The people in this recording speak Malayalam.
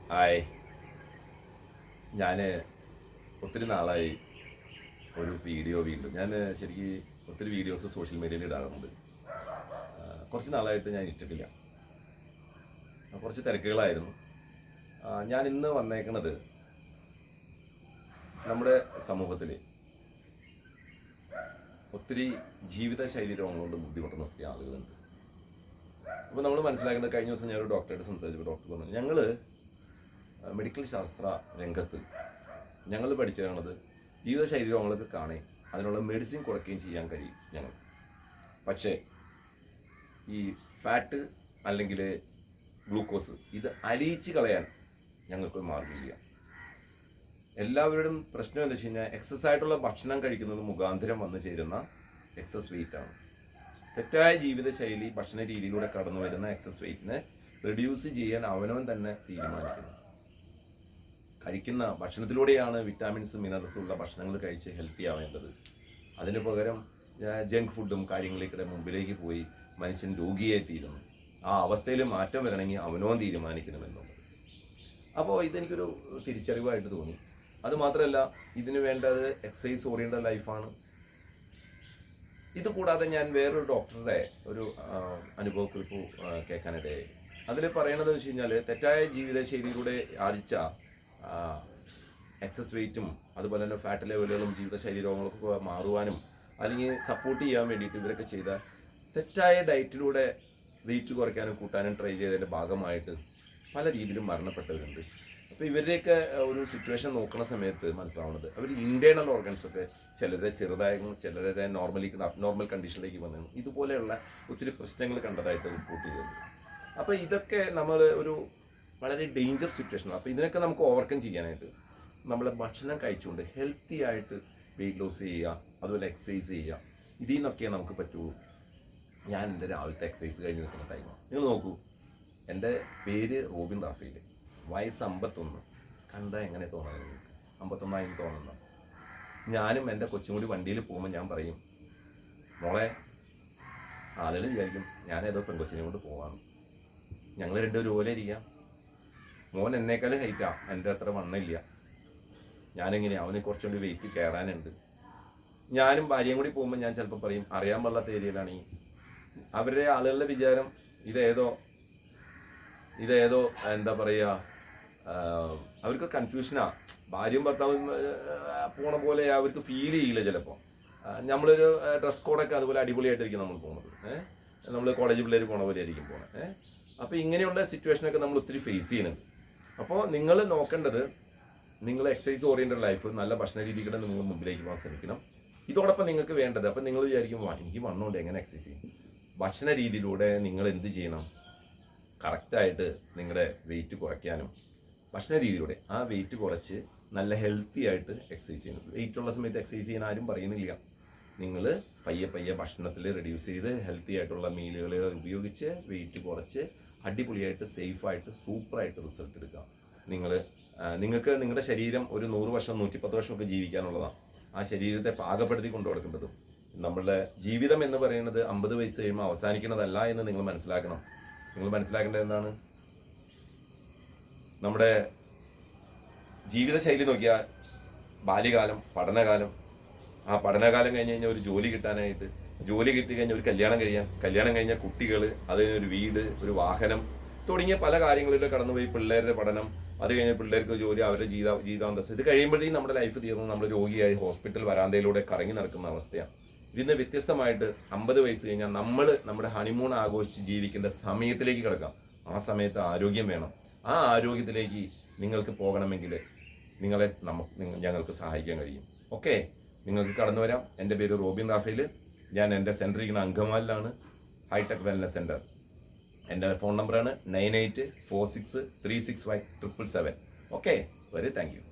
ഹായ്. ഞാൻ ഒത്തിരി നാളായി ഒരു വീണ്ടും ഞാൻ ശരിക്കും ഒത്തിരി വീഡിയോസ് സോഷ്യൽ മീഡിയയിൽ ഇടാറുണ്ട്. കുറച്ച് നാളായിട്ട് ഞാൻ ഇട്ടിട്ടില്ല, കുറച്ച് തിരക്കുകളായിരുന്നു. ഞാൻ ഇന്ന് വന്നേക്കണത് നമ്മുടെ സമൂഹത്തിൽ ഒത്തിരി ജീവിതശൈലി രോഗങ്ങൾ കൊണ്ട് ബുദ്ധിമുട്ടുന്ന ഒത്തിരി ആളുകളുണ്ട്. അപ്പോൾ നമ്മൾ മനസ്സിലാക്കേണ്ടത്, കഴിഞ്ഞ ദിവസം ഞാനൊരു ഡോക്ടറായിട്ട് സംസാരിച്ചപ്പോൾ ഡോക്ടർ പറഞ്ഞു, ഞങ്ങൾ മെഡിക്കൽ ശാസ്ത്ര രംഗത്ത് ഞങ്ങൾ പഠിച്ചിരുന്നത് ജീവിതശൈലി രോഗങ്ങളൊക്കെ കാണേ അതിനുള്ള മെഡിസിൻ കുറയ്ക്കുകയും ചെയ്യാൻ കഴിയും ഞങ്ങൾ. പക്ഷേ ഈ ഫാറ്റ് അല്ലെങ്കിൽ ഗ്ലൂക്കോസ് ഇത് അലിയിച്ച് കളയാൻ ഞങ്ങൾക്ക് മാർഗമില്ല. എല്ലാവരുടെയും പ്രശ്നം എന്താ വെച്ച് കഴിഞ്ഞാൽ, എക്സസ് ആയിട്ടുള്ള ഭക്ഷണം കഴിക്കുന്നത് മുഖാന്തരം വന്നു ചേരുന്ന എക്സസ് വെയിറ്റ് ആണ്. തെറ്റായ ജീവിതശൈലി ഭക്ഷണ രീതിയിലൂടെ കടന്നു വരുന്ന എക്സസ് വെയിറ്റിനെ റെഡ്യൂസ് ചെയ്യാൻ അവനവൻ തന്നെ തീരുമാനിക്കുന്നു. കഴിക്കുന്ന ഭക്ഷണത്തിലൂടെയാണ് വിറ്റാമിൻസും മിനറൽസും ഉള്ള ഭക്ഷണങ്ങൾ കഴിച്ച് ഹെൽത്തി ആവേണ്ടത്. അതിന് പകരം ജങ്ക് ഫുഡും കാര്യങ്ങളിലേക്കിടെ മുമ്പിലേക്ക് പോയി മനുഷ്യൻ രോഗിയായി തീരുന്നു. ആ അവസ്ഥയിൽ മാറ്റം വരണമെങ്കിൽ അവനവൻ തീരുമാനിക്കണമെന്നുള്ളത്. അപ്പോൾ ഇതെനിക്കൊരു തിരിച്ചറിവായിട്ട് തോന്നി. അതുമാത്രമല്ല, ഇതിന് വേണ്ടത് എക്സസൈസ് ഓറിയൻറ്റഡ് ലൈഫാണ്. ഇത് കൂടാതെ ഞാൻ വേറൊരു ഡോക്ടറുടെ ഒരു അനുഭവക്കുറിപ്പ് കേൾക്കാനിടയായി. അതിൽ പറയണത് വെച്ച് കഴിഞ്ഞാൽ, തെറ്റായ ജീവിതശൈലിയിലൂടെ ആർജിച്ച എക്സസ് വെയിറ്റും അതുപോലെ തന്നെ ഫാറ്റ് ലെവലുകളും ജീവിതശൈലി രോഗങ്ങളൊക്കെ മാറുവാനും അല്ലെങ്കിൽ സപ്പോർട്ട് ചെയ്യാൻ വേണ്ടിയിട്ട് ഇവരൊക്കെ ചെയ്ത തെറ്റായ ഡയറ്റിലൂടെ വെയിറ്റ് കുറയ്ക്കാനും കൂട്ടാനും ട്രൈ ചെയ്തതിൻ്റെ ഭാഗമായിട്ട് പല രീതിയിലും മരണപ്പെട്ടവരുണ്ട്. അപ്പോൾ ഇവരുടെയൊക്കെ ഒരു സിറ്റുവേഷൻ നോക്കുന്ന സമയത്ത് മനസ്സിലാവുന്നത്, അവർ ഇൻറ്റേർണൽ ഓർഗൻസൊക്കെ ചിലരെ ചെറുതായും ചിലരെ നോർമൽ കണ്ടീഷനിലേക്ക് വന്നു ഇതുപോലെയുള്ള ഒത്തിരി പ്രശ്നങ്ങൾ കണ്ടതായിട്ട് റിപ്പോർട്ട് ചെയ്തിട്ടുണ്ട്. അപ്പോൾ ഇതൊക്കെ നമ്മൾ ഒരു വളരെ ഡേഞ്ചർ സിറ്റുവേഷനാണ്. അപ്പോൾ ഇതിനൊക്കെ നമുക്ക് ഓവർകം ചെയ്യാനായിട്ട് നമ്മൾ ഭക്ഷണം കഴിച്ചുകൊണ്ട് ഹെൽത്തി ആയിട്ട് വെയിറ്റ് ലോസ് ചെയ്യുക, അതുപോലെ എക്സസൈസ് ചെയ്യുക, ഇതിൽ നിന്നൊക്കെ നമുക്ക് പറ്റുള്ളൂ. ഞാൻ എൻ്റെ രാവിലത്തെ എക്സസൈസ് കഴിഞ്ഞ് നിൽക്കുന്ന ടൈമാണ്. നിങ്ങൾ നോക്കൂ, എൻ്റെ പേര് റോബിൻ റാഫേൽ, വയസ്സ് 51. കണ്ടാൽ എങ്ങനെ തോന്നുന്നത്? നിങ്ങൾക്ക് 51 തോന്നുന്ന ഞാനും എൻ്റെ കൊച്ചും കൂടി വണ്ടിയിൽ പോകുമ്പോൾ ഞാൻ പറയും, മോളെ, ആളുകൾ വിചാരിക്കും ഞാനേതോ പെൺകൊച്ചിനെ കൊണ്ട് പോകാമെന്ന്. ഞങ്ങൾ രണ്ടുപേരും ഓലെ ഇരിക്കാം. മോൻ എന്നേക്കാളും ഹൈറ്റാ, എൻ്റെ അത്ര വണ്ണില്ല. ഞാനെങ്ങനെയാണ്, അവന് കുറച്ചുകൂടി വെയിറ്റ് കയറാനുണ്ട്. ഞാനും ഭാര്യയും കൂടി പോകുമ്പോൾ ഞാൻ ചിലപ്പോൾ പറയും, അറിയാൻ പാടില്ലാത്ത ഏരിയയിലാണ് അവരുടെ ആളുകളുടെ വിചാരം ഇതേതോ എന്താ പറയുക, അവർക്ക് കൺഫ്യൂഷനാ. ഭാര്യയും ഭർത്താവും പോണ പോലെ അവർക്ക് ഫീൽ ചെയ്യില്ല ചിലപ്പോൾ. നമ്മളൊരു ഡ്രസ് കോഡൊക്കെ അതുപോലെ അടിപൊളിയായിട്ടായിരിക്കും നമ്മൾ പോകുന്നത്. നമ്മൾ കോളേജ് പിള്ളേർ പോണ പോലെ ആയിരിക്കും പോണത്. അപ്പോൾ ഇങ്ങനെയുള്ള സിറ്റുവേഷനൊക്കെ നമ്മൾ ഒത്തിരി ഫേസ് ചെയ്യുന്നുണ്ട്. അപ്പോൾ നിങ്ങൾ നോക്കേണ്ടത്, നിങ്ങൾ എക്സസൈസ് ഓറിയൻറ്റഡ് ലൈഫ്, നല്ല ഭക്ഷണ രീതികളെ നിങ്ങൾ മുമ്പിലേക്ക് പോകാൻ ശ്രമിക്കണം. ഇതോടൊപ്പം നിങ്ങൾക്ക് വേണ്ടത്, അപ്പം നിങ്ങൾ വിചാരിക്കും എനിക്ക് വണ്ണമുണ്ട് എങ്ങനെ എക്സസൈസ് ചെയ്യും? ഭക്ഷണ രീതിയിലൂടെ നിങ്ങൾ എന്ത് ചെയ്യണം? കറക്റ്റായിട്ട് നിങ്ങളുടെ വെയിറ്റ് കുറയ്ക്കാനും ഭക്ഷണ രീതിയിലൂടെ ആ വെയിറ്റ് കുറച്ച് നല്ല ഹെൽത്തി ആയിട്ട് എക്സസൈസ് ചെയ്യണം. വെയിറ്റ് ഉള്ള സമയത്ത് എക്സസൈസ് ചെയ്യാൻ ആരും പറയുന്നില്ല. നിങ്ങൾ പയ്യെ ഭക്ഷണത്തിൽ റെഡ്യൂസ് ചെയ്ത് ഹെൽത്തി ആയിട്ടുള്ള മീലുകൾ ഉപയോഗിച്ച് വെയിറ്റ് കുറച്ച് അടിപൊളിയായിട്ട് സേഫായിട്ട് സൂപ്പറായിട്ട് റിസൾട്ട് എടുക്കുക. നിങ്ങൾക്ക് നിങ്ങളുടെ ശരീരം ഒരു 100 വർഷം 110 വർഷമൊക്കെ ജീവിക്കാനുള്ളതാണ്. ആ ശരീരത്തെ പാകപ്പെടുത്തി കൊണ്ടു കൊടുക്കേണ്ടതും. നമ്മളുടെ ജീവിതം എന്ന് പറയുന്നത് 50 വയസ്സ് കഴിയുമ്പോൾ അവസാനിക്കുന്നതല്ല എന്ന് നിങ്ങൾ മനസ്സിലാക്കണം. നിങ്ങൾ മനസ്സിലാക്കേണ്ടത് എന്താണ്? നമ്മുടെ ജീവിതശൈലി നോക്കിയാൽ ബാല്യകാലം, പഠനകാലം, ആ പഠനകാലം കഴിഞ്ഞ് കഴിഞ്ഞാൽ ഒരു ജോലി കിട്ടാനായിട്ട്, ജോലി കിട്ടിക്കഴിഞ്ഞാൽ ഒരു കല്യാണം കഴിഞ്ഞാൽ കുട്ടികൾ, അതിനൊരു വീട്, ഒരു വാഹനം തുടങ്ങിയ പല കാര്യങ്ങളിലും കടന്നുപോയി പിള്ളേരുടെ പഠനം, അത് കഴിഞ്ഞ് പിള്ളേർക്ക് ജോലി, അവരുടെ ജീവിതാന്തസ്. ഇത് കഴിയുമ്പോഴേക്കും നമ്മുടെ ലൈഫ് തീർന്ന് നമ്മൾ രോഗിയായി ഹോസ്പിറ്റൽ വരാന്തയിലൂടെ കറങ്ങി നടക്കുന്ന അവസ്ഥയാണ്. ഇതിന് വ്യത്യസ്തമായിട്ട് 50 വയസ്സ് കഴിഞ്ഞാൽ നമ്മൾ നമ്മുടെ ഹണിമൂൺ ആഘോഷിച്ച് ജീവിക്കേണ്ട സമയത്തിലേക്ക് കിടക്കാം. ആ സമയത്ത് ആരോഗ്യം വേണം. ആ ആരോഗ്യത്തിലേക്ക് നിങ്ങൾക്ക് പോകണമെങ്കിൽ ഞങ്ങൾക്ക് സഹായിക്കാൻ കഴിയും. ഓക്കെ, നിങ്ങൾക്ക് കടന്നു വരാം. എൻ്റെ പേര് റോബിൻ റാഫേൽ. ഞാൻ എൻ്റെ സെൻറ്റർ ഇരിക്കുന്ന അങ്കമാലിലാണ്, ഹൈടെക് വെൽനസ് സെൻറ്റർ. എൻ്റെ ഫോൺ നമ്പറാണ് 9846365777. Okay, very thank you.